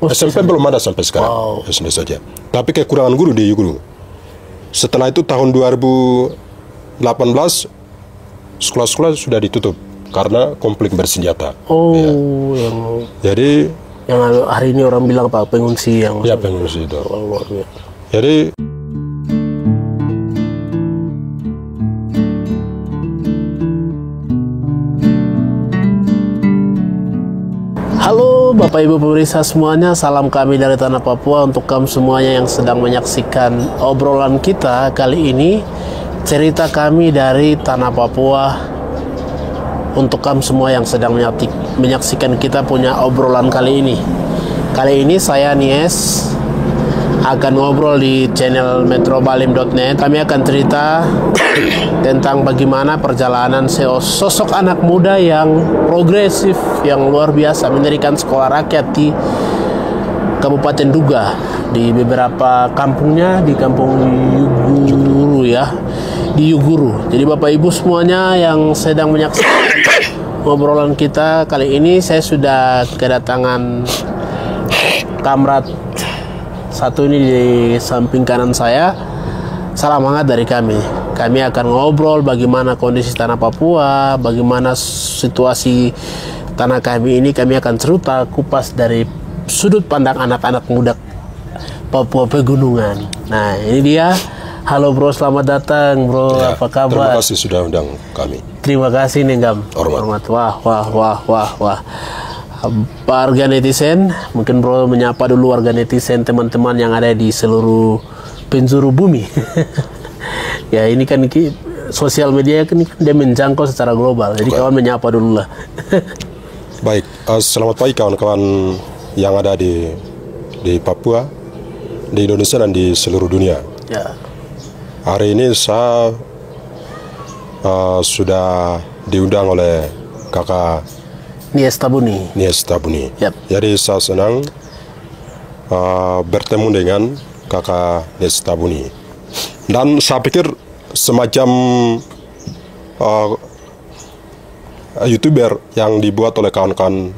Oh, SMP belum ada sampai sekarang. Wow. SD saja. Tapi kekurangan guru di Yuguru. Setelah itu tahun 2018 sekolah-sekolah sudah ditutup karena konflik bersenjata. Oh, Ya. Jadi yang hari ini orang bilang apa, pengungsi yang ya pengungsi itu. luar biasa. Jadi Halo Bapak Ibu pemirsa semuanya, salam kami dari Tanah Papua untuk kamu semuanya yang sedang menyaksikan obrolan kita kali ini. Cerita kami dari Tanah Papua untuk kamu semua yang sedang menyaksikan kita punya obrolan kali ini. Kali ini saya Nies akan ngobrol di channel metrobalim.net. Kami akan cerita tentang bagaimana perjalanan sosok anak muda yang progresif, yang luar biasa mendirikan sekolah rakyat di Kabupaten Duga, di beberapa kampungnya, di kampung Yuguru ya, di Yuguru. Jadi Bapak Ibu semuanya yang sedang menyaksikan ngobrolan kita kali ini, saya sudah kedatangan kamrat satu ini di samping kanan saya. Salam hangat dari kami. Kami akan ngobrol bagaimana kondisi tanah Papua, bagaimana situasi tanah kami ini. Kami akan cerita kupas dari sudut pandang anak-anak muda Papua Pegunungan. Nah, ini dia. Halo bro, selamat datang bro. ya, Apa kabar? terima kasih sudah undang kami. Terima kasih Nenggam. Hormat. Wah. Warga netizen, mungkin bro menyapa dulu warga netizen, teman-teman yang ada di seluruh penjuru bumi. Ya ini kan sosial media kan dia menjangkau secara global, jadi kawan menyapa dulu lah. Baik, selamat pagi kawan-kawan yang ada di Papua, di Indonesia dan di seluruh dunia. Ya. Hari ini saya sudah diundang oleh kakak Nies Tabuni. Yep. Jadi saya senang bertemu dengan kakak Nies Tabuni. Dan saya pikir semacam YouTuber yang dibuat oleh kawan-kawan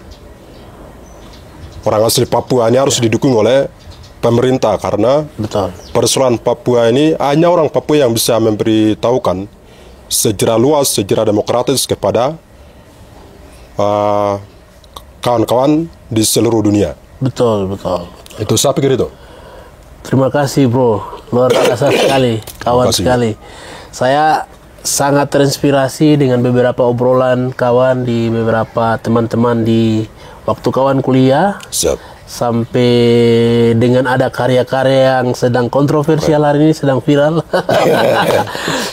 orang asli Papua ini harus didukung oleh pemerintah, karena Betul. persoalan Papua ini hanya orang Papua yang bisa memberitahukan sejarah luas, sejarah demokratis kepada kawan-kawan di seluruh dunia. Betul. Itu saya pikir itu. Terima kasih bro, luar biasa sekali, kawan sekali. Saya sangat terinspirasi dengan beberapa obrolan kawan di beberapa teman-teman di waktu kawan kuliah. Siap. Sampai dengan ada karya-karya yang sedang kontroversial hari ini, sedang viral.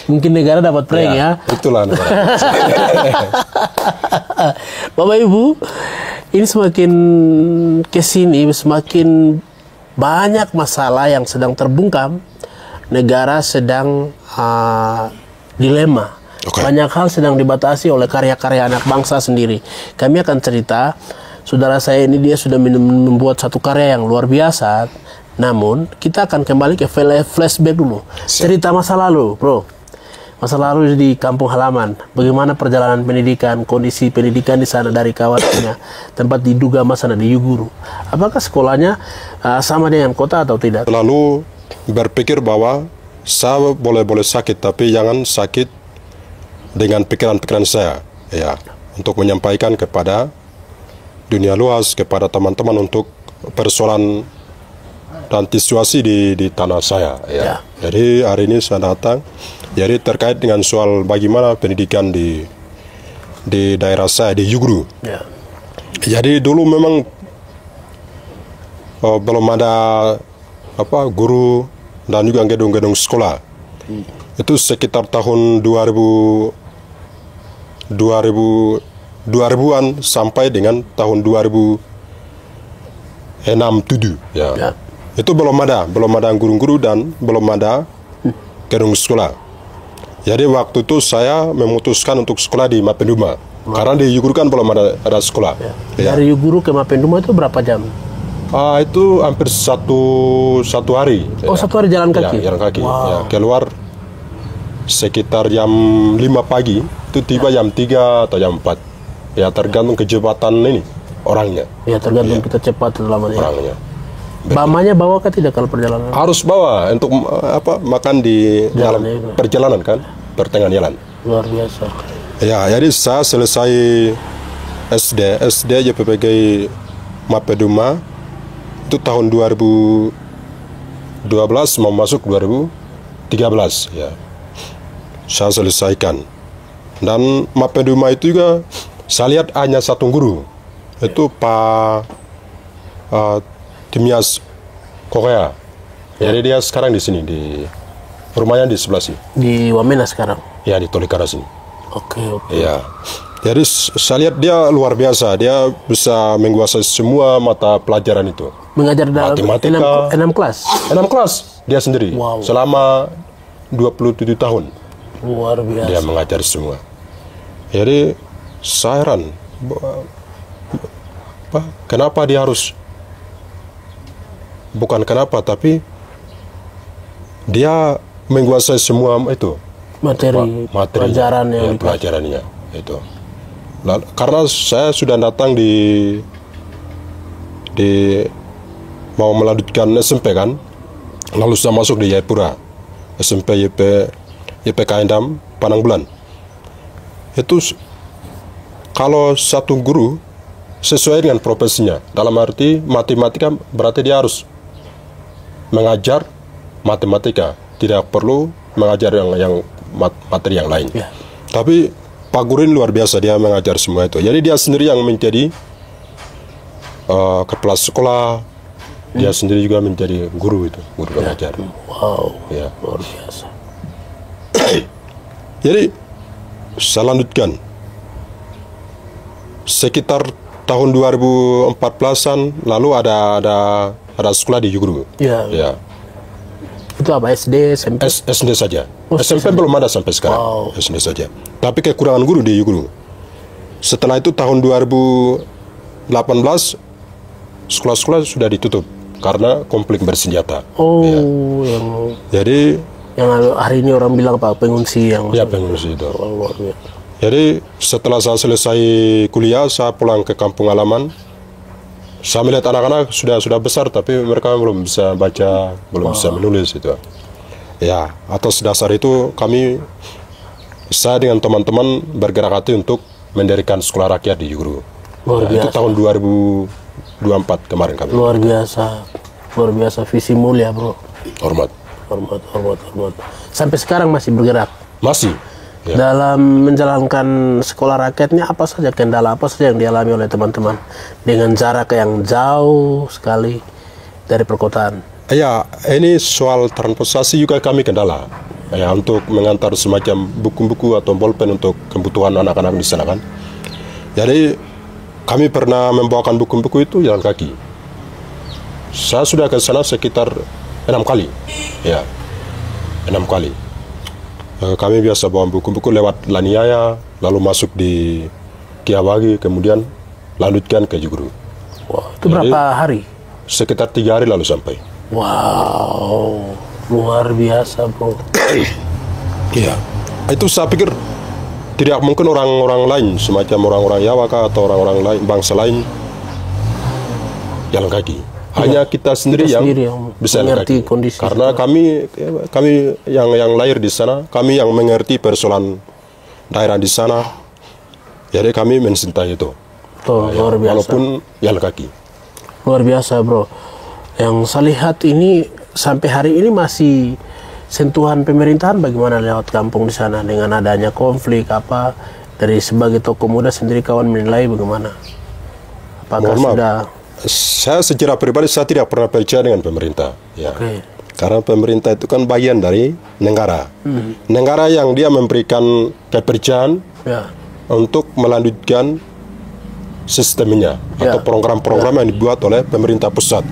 Mungkin negara dapat prank ya. Itulah. Bapak Ibu, ini semakin kesini semakin banyak masalah yang sedang terbungkam. Negara sedang dilema. Banyak hal sedang dibatasi oleh karya-karya anak bangsa sendiri. Kami akan cerita. Saudara saya ini dia sudah membuat satu karya yang luar biasa. Namun kita akan kembali ke flashback dulu. Cerita masa lalu, bro. Masa lalu di kampung halaman. Bagaimana perjalanan pendidikan, kondisi pendidikan di sana dari kawannya. Tempat diduga sana di Yuguru. Apakah sekolahnya sama dengan kota atau tidak? Lalu berpikir bahwa saya boleh sakit, tapi jangan sakit dengan pikiran-pikiran saya. Ya, untuk menyampaikan kepada dunia luas, kepada teman-teman untuk persoalan dan situasi di tanah saya. Ya. Jadi hari ini saya datang, jadi terkait dengan soal bagaimana pendidikan di daerah saya di Yuguru. Ya. Jadi dulu memang belum ada guru dan juga gedung-gedung sekolah. Itu sekitar tahun 2000-an sampai dengan tahun 2006-2007 ya. Itu belum ada guru-guru dan belum ada gedung sekolah. Jadi waktu itu saya memutuskan untuk sekolah di Mapenduma. Karena di Yuguru kan belum ada sekolah. Ya. Dari Yuguru ke Mapenduma itu berapa jam? Itu hampir satu hari. Oh, satu hari jalan kaki? Ya, jalan kaki. Wow. Ya, keluar sekitar jam 5 pagi, itu tiba jam 3 atau jam 4. Ya, tergantung kecepatan ini. orangnya. Ya tergantung kita cepat atau lamanya. Orangnya Bamanya bawa kan tidak kalau perjalanan? harus bawa untuk makan di dalam itu. perjalanan kan, pertengahan jalan. Luar biasa. Ya, jadi saya selesai SD JPPG Mapeduma itu tahun 2012 mau masuk 2013 ya. Saya selesaikan. Dan Mapeduma itu juga saya lihat hanya satu guru. Itu Pak Timias Korea. Jadi dia sekarang di sini di rumahnya di sebelah sini. Di Wamena sekarang? Ya, di Tolikara sini. Oke. Ya. Jadi saya lihat dia luar biasa. Dia bisa menguasai semua mata pelajaran itu. Mengajar dalam matematika, 6 kelas? 6 kelas dia sendiri. Wow. Selama 27 tahun. Luar biasa. Dia mengajar semua. Jadi saya heran. Kenapa dia harus, bukan kenapa, tapi dia menguasai semua itu materi pelajaran yang pelajarannya itu. Lalu, karena saya sudah datang di mau melanjutkan SMP kan, lalu saya masuk di Jayapura SMP YPK Endam Panang Bulan. Itu kalau satu guru sesuai dengan profesinya, dalam arti matematika berarti dia harus mengajar matematika, tidak perlu mengajar yang materi yang lain. Ya. Tapi Pak Guru ini luar biasa, dia mengajar semua itu. Jadi dia sendiri yang menjadi kepala sekolah, dia sendiri juga menjadi guru itu, guru pengajar. Wow, Ya. luar biasa. Jadi saya lanjutkan sekitar tahun 2014-an, lalu ada sekolah di Yuguru. Ya. Ya. Itu apa, SD, SMP? SD saja. Oh, SMP belum ada sampai sekarang. Wow. SD saja. Tapi kekurangan guru di Yuguru. Setelah itu tahun 2018 sekolah-sekolah sudah ditutup karena konflik bersenjata. Oh, Ya. yang Jadi hari ini orang bilang apa, pengungsi yang ya pengungsi itu. Oh, luar biasa. Jadi setelah saya selesai kuliah, saya pulang ke kampung halaman. Saya melihat anak-anak sudah besar, tapi mereka belum bisa baca, belum bisa menulis itu. Ya, atas dasar itu saya dengan teman-teman bergerak hati untuk mendirikan sekolah rakyat di Yuguru. Luar Itu biasa. tahun 2024 kemarin kami. Luar biasa, visi mulia, bro. Hormat. Hormat. Sampai sekarang masih bergerak. Masih. Ya. Dalam menjalankan sekolah rakyatnya, apa saja kendala, apa saja yang dialami oleh teman-teman dengan jarak yang jauh sekali dari perkotaan? Ya, ini soal transportasi juga kami kendala. Ya, untuk mengantar semacam buku-buku atau bolpen untuk kebutuhan anak-anak di sana kan. Jadi kami pernah membawakan buku-buku itu jalan kaki. Saya sudah ke sana sekitar 6 kali. Ya, 6 kali. Kami biasa bawa buku-buku lewat Laniaya, lalu masuk di Kiawagi, kemudian lanjutkan ke Yuguru. Wow, itu berapa hari? Sekitar 3 hari lalu sampai. Wow, luar biasa, bro. Iya, itu saya pikir tidak mungkin orang-orang lain, semacam orang-orang Jawa kah, atau orang-orang lain, bangsa lain jalan kaki. Hanya kita sendiri yang bisa mengerti kaki. kondisi. Karena kami yang lahir di sana, kami yang mengerti persoalan daerah di sana, jadi kami mencintai itu. Tuh, luar biasa. Walaupun jalan kaki. Luar biasa, bro. Yang saya lihat ini sampai hari ini masih sentuhan pemerintahan bagaimana lewat kampung di sana dengan adanya konflik apa, dari sebagai tokoh muda sendiri kawan menilai bagaimana? Apakah sudah? Saya secara pribadi saya tidak pernah percaya dengan pemerintah. Ya. Okay. Karena pemerintah itu kan bagian dari negara. Negara yang dia memberikan kepercayaan untuk melanjutkan sistemnya atau program-program yang dibuat oleh pemerintah pusat.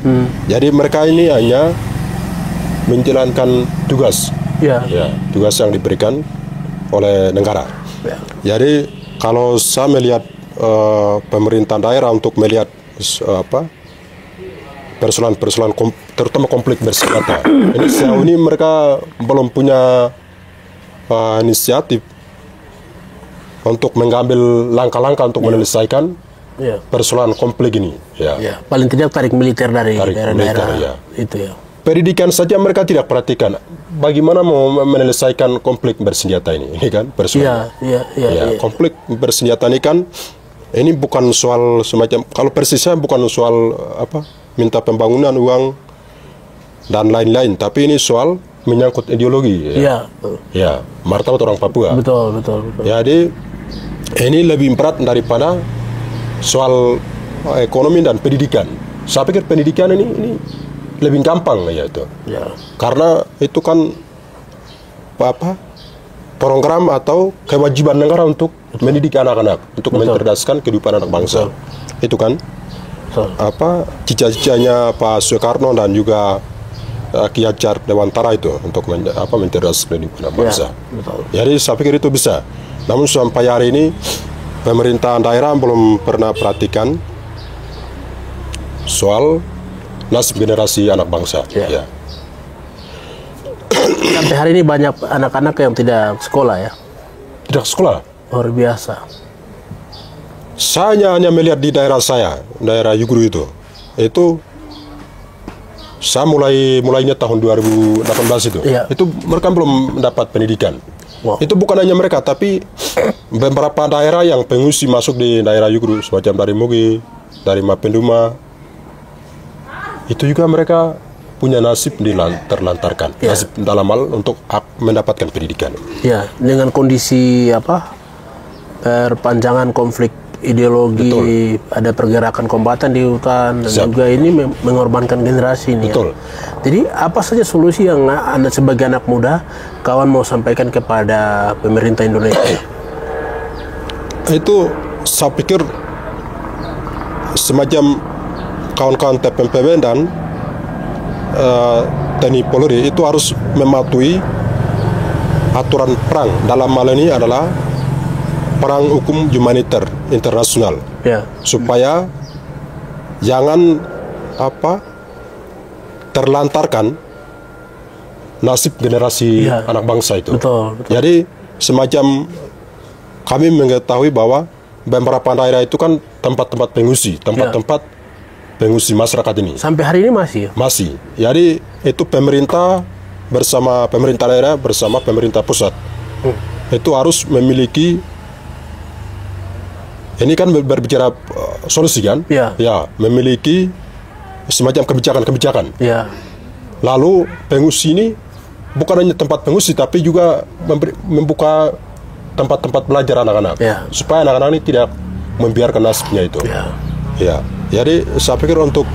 Jadi mereka ini hanya menjalankan tugas, tugas yang diberikan oleh negara. Jadi kalau saya melihat pemerintah daerah untuk melihat persoalan-persoalan terutama konflik bersenjata, ini sejauh ini mereka belum punya inisiatif untuk mengambil langkah-langkah untuk menyelesaikan Ya. persoalan konflik ini. Ya. Ya, paling tidak tarik militer dari Tarik daerah-daerah militer, ya. itu ya. Pendidikan saja mereka tidak perhatikan. Bagaimana mau menyelesaikan konflik bersenjata ini kan persoalan. Iya. Konflik bersenjata ini kan ini bukan soal semacam, kalau persisnya bukan soal minta pembangunan uang dan lain-lain, tapi ini soal menyangkut ideologi. Iya. Ya, martabat orang Papua. Betul. Jadi ini lebih berat daripada soal ekonomi dan pendidikan. Saya pikir pendidikan ini lebih gampang ya itu. Ya. Karena itu kan program atau kewajiban negara untuk mendidik anak-anak, untuk mencerdaskan kehidupan anak bangsa. Itu kan cita-citanya Pak Soekarno dan juga Ki Hajar Dewantara itu untuk mencerdaskan kehidupan anak bangsa. Jadi saya pikir itu bisa. Namun sampai hari ini pemerintahan daerah belum pernah perhatikan soal nasib generasi anak bangsa. Ya. Sampai hari ini banyak anak-anak yang tidak sekolah ya. Tidak sekolah. Luar biasa. Saya hanya melihat di daerah saya, daerah Yuguru itu saya mulainya tahun 2018 itu. Ya. Itu mereka belum mendapat pendidikan. Wow. Itu bukan hanya mereka, tapi beberapa daerah yang pengungsi masuk di daerah Yuguru, semacam dari Moge, dari Mapenduma, itu juga mereka punya nasib terlantarkan. Ya. Nasib dalam hal untuk mendapatkan pendidikan. Ya, dengan kondisi perpanjangan konflik ideologi, betul. Ada pergerakan kombatan di hutan, dan juga ini mengorbankan generasi ini. Betul. Ya. Jadi apa saja solusi yang Anda sebagai anak muda kawan mau sampaikan kepada pemerintah Indonesia? Itu saya pikir semacam kawan-kawan TPMPB dan TNI Polri itu harus mematuhi aturan perang. Dalam hal ini adalah perang hukum humaniter internasional, ya. Supaya jangan terlantarkan nasib generasi anak bangsa itu. Betul. Jadi semacam kami mengetahui bahwa beberapa daerah itu kan tempat-tempat pengungsi, tempat-tempat pengungsi masyarakat ini. Sampai hari ini masih? Masih. Jadi itu pemerintah bersama pemerintah daerah bersama pemerintah pusat itu harus memiliki, ini kan berbicara solusi kan? Ya. Ya, memiliki semacam kebijakan-kebijakan. Ya. Lalu pengungsi ini bukan hanya tempat pengungsi, tapi juga membuka tempat-tempat belajar anak-anak, supaya anak-anak ini tidak membiarkan nasibnya itu. Ya. Jadi saya pikir untuk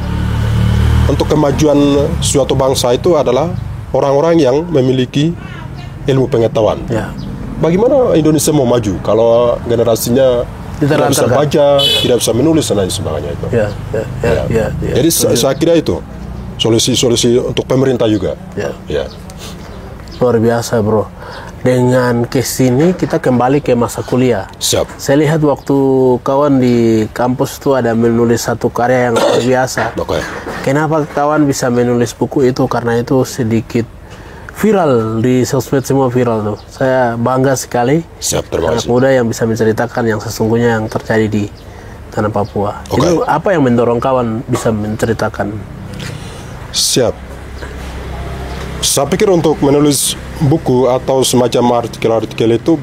kemajuan suatu bangsa itu adalah orang-orang yang memiliki ilmu pengetahuan. Ya. Bagaimana Indonesia mau maju kalau generasinya tidak bisa baca, tidak bisa menulis dan lain sebagainya itu. Ya. Jadi saya kira itu solusi-solusi untuk pemerintah juga. Ya. Luar biasa, bro. Dengan case ini kita kembali ke masa kuliah. Siap. Saya lihat waktu kawan di kampus itu ada menulis satu karya yang luar biasa. Okay. Kenapa kawan bisa menulis buku itu? Karena itu sedikit viral di sosmed, semua viral tuh. Saya bangga sekali. Siap, terima kasih. Anak muda yang bisa menceritakan yang sesungguhnya yang terjadi di tanah Papua. Okay. Itu apa yang mendorong kawan bisa menceritakan? Siap. Saya pikir untuk menulis buku atau semacam artikel-artikel itu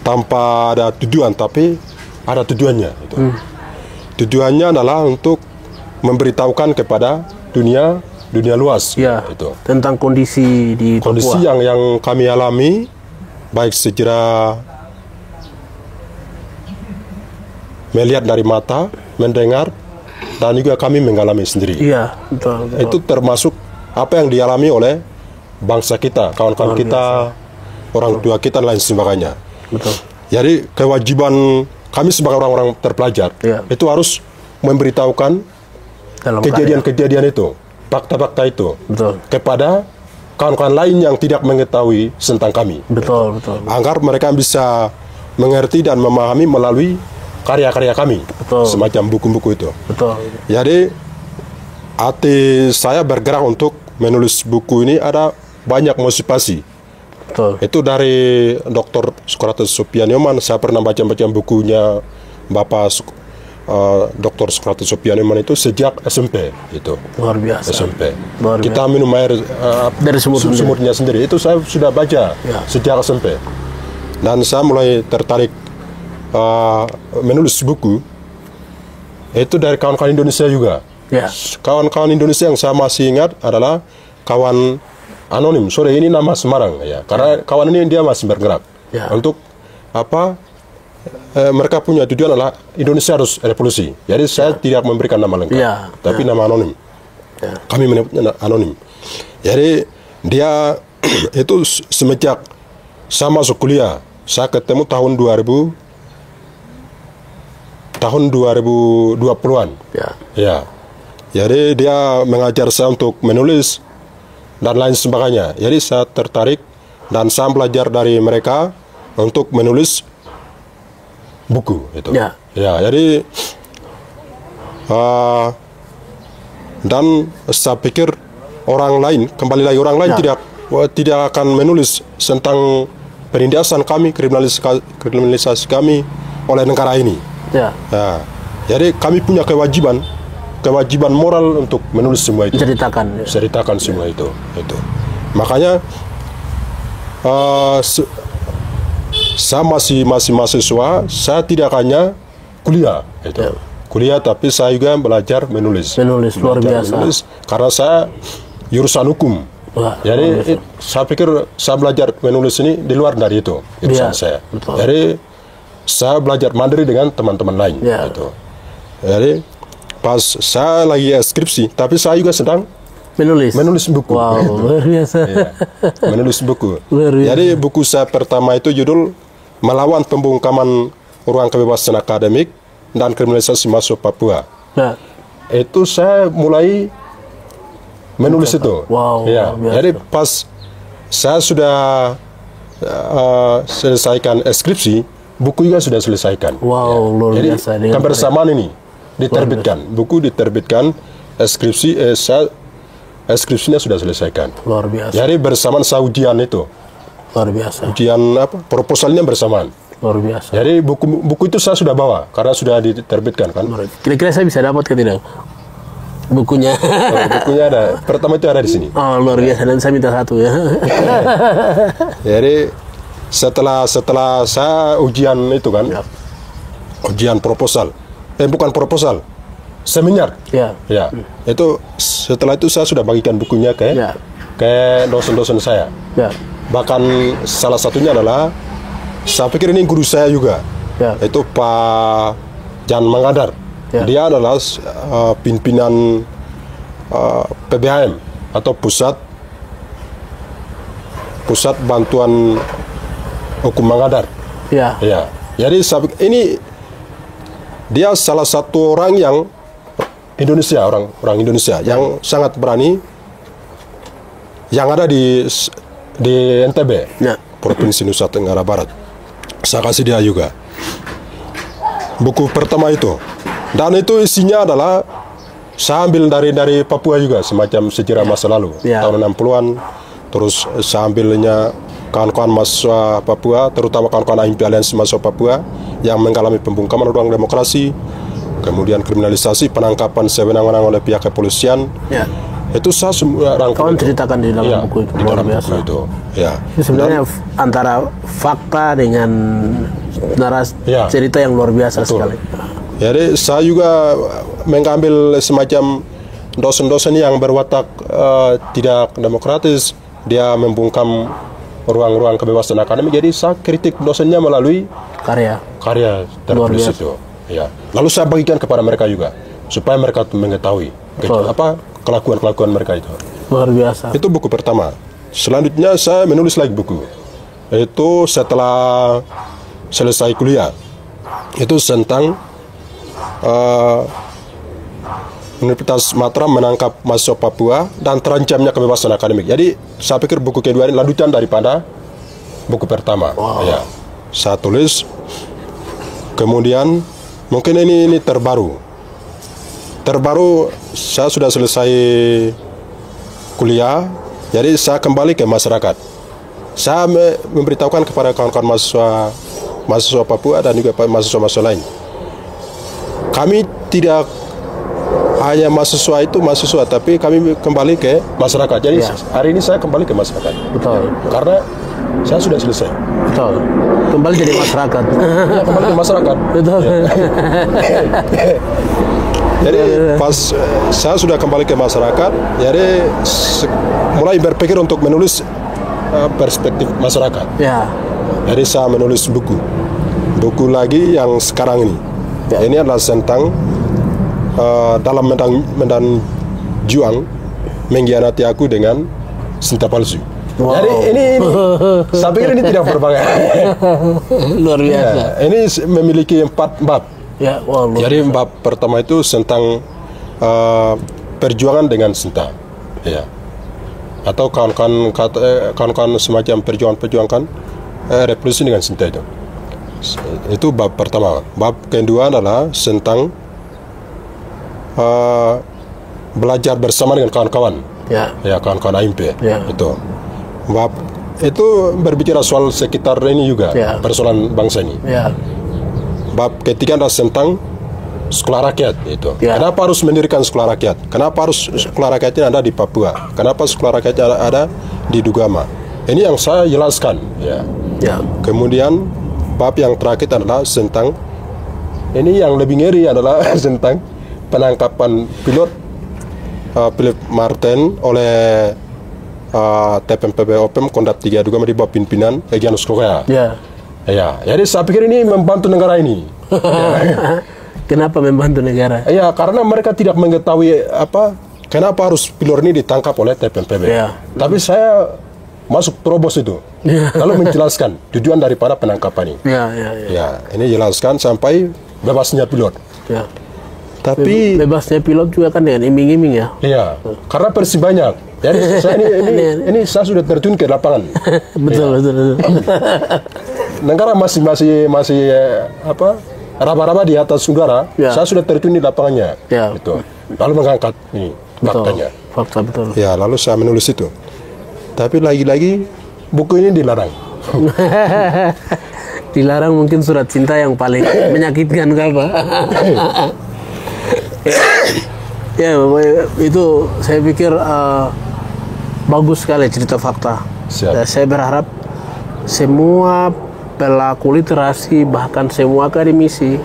tanpa ada tujuan, tapi ada tujuannya. Tujuannya adalah untuk memberitahukan kepada dunia luas. Ya, itu. tentang kondisi di Papua. Kondisi yang kami alami, baik secara melihat dari mata, mendengar, dan juga kami mengalami sendiri. Iya, betul. Itu termasuk apa yang dialami oleh bangsa kita, kawan-kawan kita, orang tua kita, dan lain sebagainya. Betul. Jadi kewajiban kami sebagai orang-orang terpelajar itu harus memberitahukan kejadian-kejadian itu, fakta-fakta itu, kepada kawan-kawan lain yang tidak mengetahui tentang kami. Betul. Agar mereka bisa mengerti dan memahami melalui karya-karya kami, semacam buku-buku itu. Betul. Jadi hati saya bergerak untuk menulis buku ini, ada banyak motivasi. Betul. Itu dari Dr. Sokrates Sopianyoman. Saya pernah baca bukunya Bapak Dr. Sokrates Sopianeman itu sejak SMP itu. Luar biasa. SMP. Luar biasa. Kita minum air Dari sumurnya sendiri. Itu saya sudah baca sejak SMP. Dan saya mulai tertarik menulis buku itu dari kawan-kawan Indonesia juga. Ya. Kawan-kawan Indonesia yang saya masih ingat adalah kawan anonim. Sore ini nama Semarang ya. Karena kawan ini dia masih bergerak untuk apa? Mereka punya tujuan adalah Indonesia harus revolusi. Jadi saya tidak memberikan nama lengkap, tapi nama anonim. Kami menyebutnya anonim. Jadi dia itu semenjak saya masuk kuliah, saya ketemu tahun 2020-an. Ya. Jadi dia mengajar saya untuk menulis dan lain sebagainya. Jadi saya tertarik dan saya belajar dari mereka untuk menulis buku itu. Ya, jadi dan saya pikir orang lain tidak akan menulis tentang penindasan kami, kriminalisasi kami oleh negara ini. Ya, jadi kami punya kewajiban moral untuk menulis semua itu. Ceritakan semua itu. Makanya saya masih mahasiswa, saya tidak hanya kuliah kuliah, tapi saya juga belajar menulis luar biasa. Karena saya jurusan hukum. Jadi saya pikir saya belajar menulis ini di luar dari itu jurusan saya. Betul. Jadi saya belajar mandiri dengan teman-teman lain Jadi pas saya lagi skripsi, tapi saya juga sedang menulis buku. Wow, luar biasa. Menulis buku. Jadi buku saya pertama itu judul Melawan Pembungkaman Ruang Kebebasan Akademik dan Kriminalisasi Mahasiswa Papua. Itu saya mulai menulis itu. Wow, jadi pas saya sudah selesaikan skripsi, buku juga sudah selesaikan. Wow, luar biasa. Jadi kebersamaan ini diterbitkan, buku diterbitkan, skripsinya sudah selesaikan. Luar biasa. Jadi bersamaan saya ujian itu. Luar biasa. Ujian proposalnya bersamaan. Luar biasa. Jadi buku itu saya sudah bawa karena sudah diterbitkan kan. Kira-kira saya bisa dapat ke tidak? Bukunya. Bukunya ada. Pertama itu ada di sini. Oh, luar biasa. Dan saya minta satu ya. Jadi setelah saya ujian itu kan. Ujian proposal. Bukan proposal. Seminar. Itu setelah itu saya sudah bagikan bukunya ke dosen-dosen saya. Bahkan salah satunya adalah saya pikir ini guru saya juga. Itu Pak Jan Mangadar. Dia adalah pimpinan PBHM atau Pusat Bantuan Hukum Mangadar. Jadi ini dia salah satu orang yang Indonesia, orang Indonesia yang sangat berani, yang ada di NTB, Provinsi Nusa Tenggara Barat. Saya kasih dia juga buku pertama itu, dan itu isinya adalah saya ambil dari Papua juga, semacam sejarah masa lalu tahun 60-an. Terus saya ambilnya kawan-kawan mahasiswa Papua, terutama kawan-kawan AIMPI Aliansi Mahasiswa Papua yang mengalami pembungkaman ruang demokrasi, kemudian kriminalisasi, penangkapan sewenang-wenang oleh pihak kepolisian. Itu saya semua rangkum. Kawan ceritakan di dalam buku itu. Di dalam buku itu. Itu sebenarnya antara fakta dengan narasi cerita yang luar biasa sekali. Jadi saya juga mengambil semacam dosen-dosen yang berwatak tidak demokratis. Dia membungkam ruang-ruang kebebasan akademik. Jadi saya kritik dosennya melalui karya tertulis itu. Lalu saya bagikan kepada mereka juga supaya mereka mengetahui kelakuan mereka itu. Luar biasa. Itu buku pertama. Selanjutnya saya menulis lagi buku. Itu setelah selesai kuliah. Itu tentang Universitas Mataram menangkap mahasiswa Papua dan terancamnya kebebasan akademik. Jadi saya pikir buku kedua ini lanjutan daripada buku pertama. Saya tulis. Kemudian mungkin ini terbaru. Saya sudah selesai kuliah, jadi saya kembali ke masyarakat. Saya memberitahukan kepada kawan-kawan mahasiswa Papua dan juga mahasiswa lain. kami tidak hanya mahasiswa itu mahasiswa, tapi kami kembali ke masyarakat. Jadi hari ini saya kembali ke masyarakat. Betul. Karena saya sudah selesai. Betul. Kembali jadi masyarakat. Ya, kembali ke masyarakat. Betul. Jadi pas saya sudah kembali ke masyarakat, jadi mulai berpikir untuk menulis perspektif masyarakat. Ya. Jadi saya menulis buku lagi yang sekarang ini. Ya. Ini adalah tentang dalam medan juang mengkhianati aku dengan cinta palsu. Wow. Jadi ini saya pikir ini tidak berbahaya. Luar biasa. Ya, ini memiliki 4 bab. Ya, wow, jadi bab pertama itu tentang perjuangan dengan cinta, ya. Atau kawan-kawan semacam perjuangan revolusi dengan cinta itu. Itu bab pertama. Bab kedua adalah tentang belajar bersama dengan kawan-kawan. Ya, kawan-kawan AMP. Ya. Itu. Bab itu berbicara soal sekitar ini juga, persoalan bangsa ini. Ya. Bab ketiga adalah tentang sekolah rakyat itu. Ya. Kenapa harus mendirikan sekolah rakyat? Kenapa harus sekolah rakyatnya ada di Papua? Kenapa sekolah rakyatnya ada di Dugama? Ini yang saya jelaskan. Ya. Ya. Kemudian bab yang terakhir adalah tentang ini yang lebih ngeri adalah tentang penangkapan pilot Philip Martin oleh TPMPB OPM Kondap 3 Dugama di bawah pimpinan Egyanus Korea. Ya. Ya, jadi saya pikir ini membantu negara ini. Kenapa membantu negara? Ya, karena mereka tidak mengetahui kenapa harus pilot ini ditangkap oleh TPMPB. Ya. Tapi saya masuk terobos itu, lalu menjelaskan tujuan daripada penangkapan ini. Ya, ini jelaskan sampai bebasnya pilot. Ya. Tapi bebasnya pilot juga kan dengan iming-iming ya. Iya, karena versi banyak. Jadi saya ini saya sudah terjun ke lapangan. Betul. Negara masih raba-raba di atas udara. Ya. Saya sudah terjun di lapangannya. Ya. Gitu. Lalu mengangkat ini faktanya. Fakta betul. Ya, lalu saya menulis itu. Tapi lagi-lagi buku ini dilarang. Dilarang mungkin surat cinta yang paling menyakitkan apa? Ya, itu saya pikir bagus sekali cerita fakta. Saya berharap semua pelaku literasi bahkan semua akademisi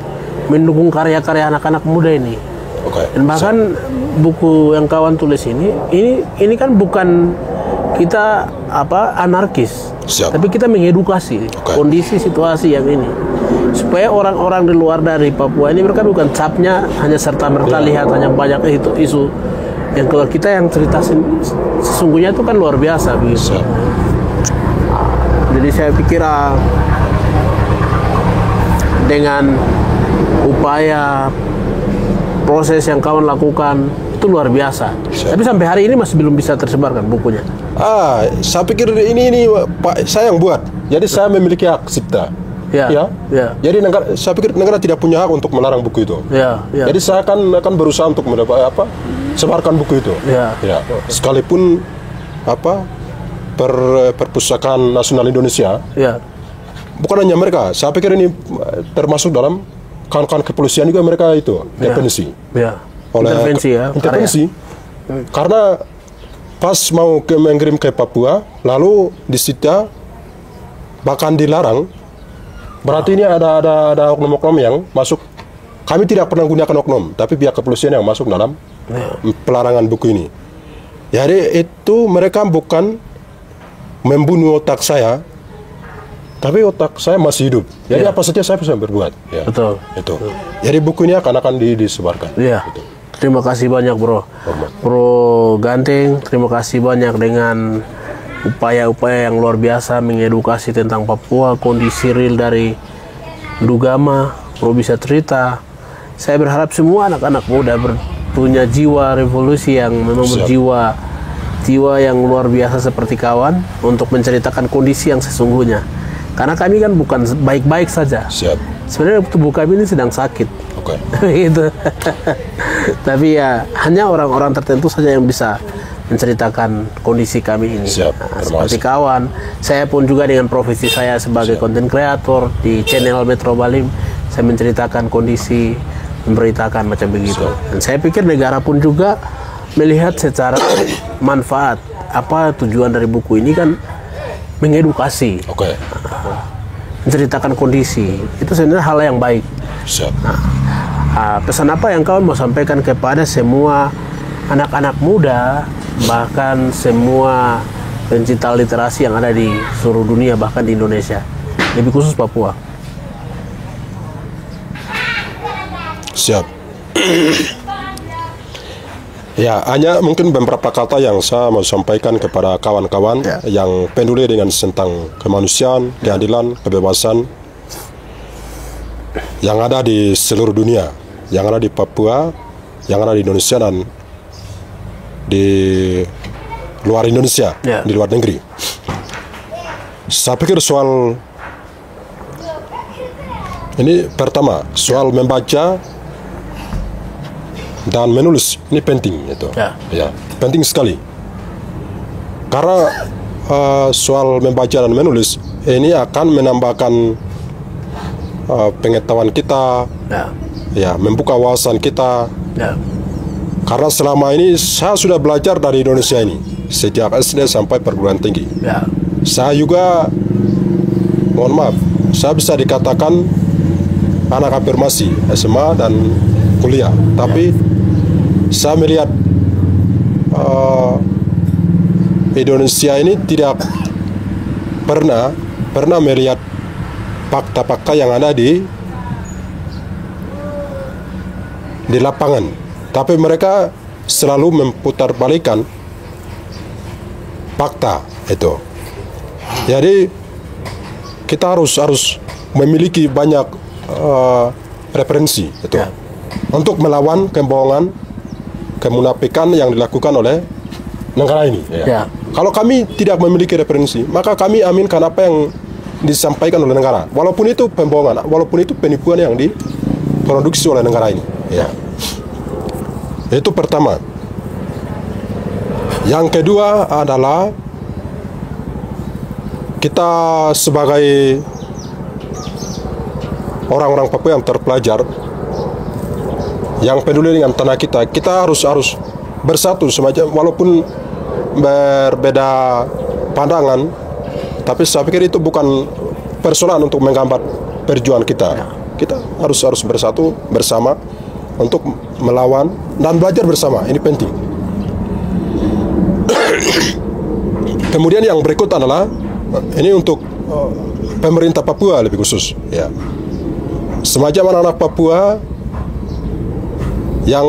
mendukung karya-karya anak-anak muda ini. Dan bahkan buku yang kawan tulis ini kan bukan kita anarkis, tapi kita mengedukasi kondisi situasi yang ini supaya orang-orang di luar dari Papua ini mereka bukan capnya hanya serta-merta lihat hanya banyak isu yang keluar. Kita yang cerita sesungguhnya itu kan luar biasa begitu. Jadi saya pikir dengan upaya proses yang kawan lakukan itu luar biasa. Tapi sampai hari ini masih belum bisa tersebarkan bukunya. Saya pikir ini Pak saya yang buat. Jadi saya memiliki hak cipta. Ya. Jadi saya pikir negara tidak punya hak untuk melarang buku itu. Jadi saya akan berusaha untuk mendapat sebarkan buku itu. Ya. Sekalipun Perpustakaan Nasional Indonesia. Bukan hanya mereka. Saya pikir ini termasuk dalam kawan-kawan kepolisian juga mereka itu intervensi. Intervensi. Karena pas mau mengirim ke Papua, lalu disita bahkan dilarang. Berarti ini ada oknum-oknum yang masuk. Kami tidak pernah gunakan oknum, tapi pihak kepolisian yang masuk dalam pelarangan buku ini. Jadi itu mereka bukan membunuh otak saya, tapi otak saya masih hidup. Jadi apa saja saya bisa berbuat. Betul. Itu. Jadi buku ini akan disebarkan. Gitu. Terima kasih banyak Bro Ganteng. Terima kasih banyak dengan upaya-upaya yang luar biasa mengedukasi tentang Papua, kondisi real dari Dugama. Bro bisa cerita. Saya berharap semua anak-anak muda punya jiwa revolusi yang memang berjiwa yang luar biasa seperti kawan untuk menceritakan kondisi yang sesungguhnya. Karena kami kan bukan baik-baik saja. Sebenarnya tubuh kami ini sedang sakit. Gitu. Tapi ya hanya orang-orang tertentu saja yang bisa menceritakan kondisi kami ini. Seperti kawan, saya pun juga dengan profesi saya sebagai konten kreator di channel Metro Balim, saya menceritakan kondisi memberitakan macam begitu. Dan saya pikir negara pun juga melihat secara manfaat. Apa tujuan dari buku ini kan mengedukasi, menceritakan kondisi. Itu sebenarnya hal yang baik. Siap. Pesan apa yang kawan mau sampaikan kepada semua anak-anak muda, bahkan semua pencinta literasi yang ada di seluruh dunia, bahkan di Indonesia, lebih khusus Papua? Siap. Ya, hanya mungkin beberapa kata yang saya mau sampaikan kepada kawan-kawan yang peduli dengan tentang kemanusiaan, keadilan, kebebasan yang ada di seluruh dunia, yang ada di Papua, yang ada di Indonesia dan di luar Indonesia, di luar negeri. Saya pikir soal ini pertama, soal membaca dan menulis ini penting itu, ya penting sekali. Karena soal membaca dan menulis ini akan menambahkan pengetahuan kita, ya membuka wawasan kita. Karena selama ini saya sudah belajar dari Indonesia ini sejak SD sampai perguruan tinggi. Saya juga, mohon maaf, saya bisa dikatakan anak afirmasi SMA dan kuliah, tapi saya melihat Indonesia ini tidak pernah melihat fakta-fakta yang ada di lapangan, tapi mereka selalu memutarbalikan fakta itu. Jadi kita harus memiliki banyak referensi itu untuk melawan kebohongan, kemunafikan yang dilakukan oleh negara ini. Kalau kami tidak memiliki referensi, maka kami aminkan apa yang disampaikan oleh negara, walaupun itu pembohongan, walaupun itu penipuan yang diproduksi oleh negara ini. Itu pertama. Yang kedua adalah kita sebagai orang-orang Papua yang terpelajar, yang peduli dengan tanah kita, kita harus bersatu semacam, walaupun berbeda pandangan, tapi saya pikir itu bukan persoalan untuk menggambar perjuangan kita. Kita harus bersatu bersama untuk melawan dan belajar bersama. Ini penting. Kemudian yang berikut adalah ini untuk pemerintah Papua lebih khusus, ya. Semacam anak-anak Papua yang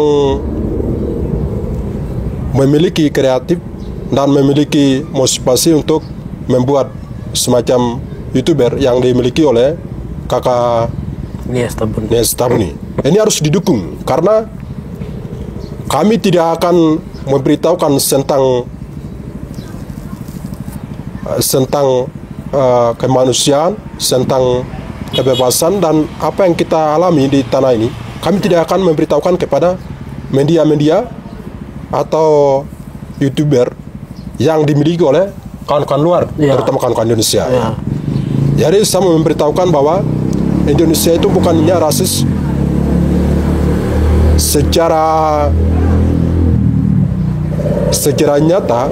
memiliki kreatif dan memiliki motivasi untuk membuat semacam YouTuber yang dimiliki oleh kakak Nias Tabuni. Ini harus didukung karena kami tidak akan memberitahukan tentang kemanusiaan, tentang kebebasan dan apa yang kita alami di tanah ini. Kami tidak akan memberitahukan kepada media-media atau YouTuber yang dimiliki oleh kawan-kawan luar, terutama kawan-kawan Indonesia. Jadi saya mau memberitahukan bahwa Indonesia itu bukannya rasis secara nyata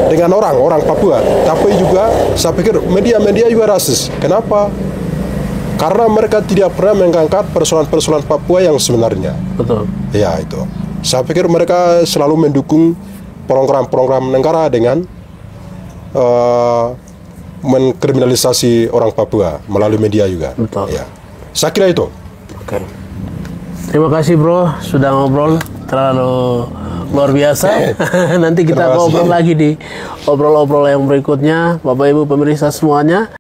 dengan orang Papua, tapi juga saya pikir media-media juga rasis. Kenapa? Karena mereka tidak pernah mengangkat persoalan-persoalan Papua yang sebenarnya. Betul. Ya, itu. Saya pikir mereka selalu mendukung program-program negara dengan mengkriminalisasi orang Papua melalui media juga. Betul. Ya. Saya kira itu. Oke. Terima kasih bro, sudah ngobrol terlalu luar biasa. Nanti kita ngobrol lagi di obrol-obrol yang berikutnya. Bapak Ibu pemirsa semuanya.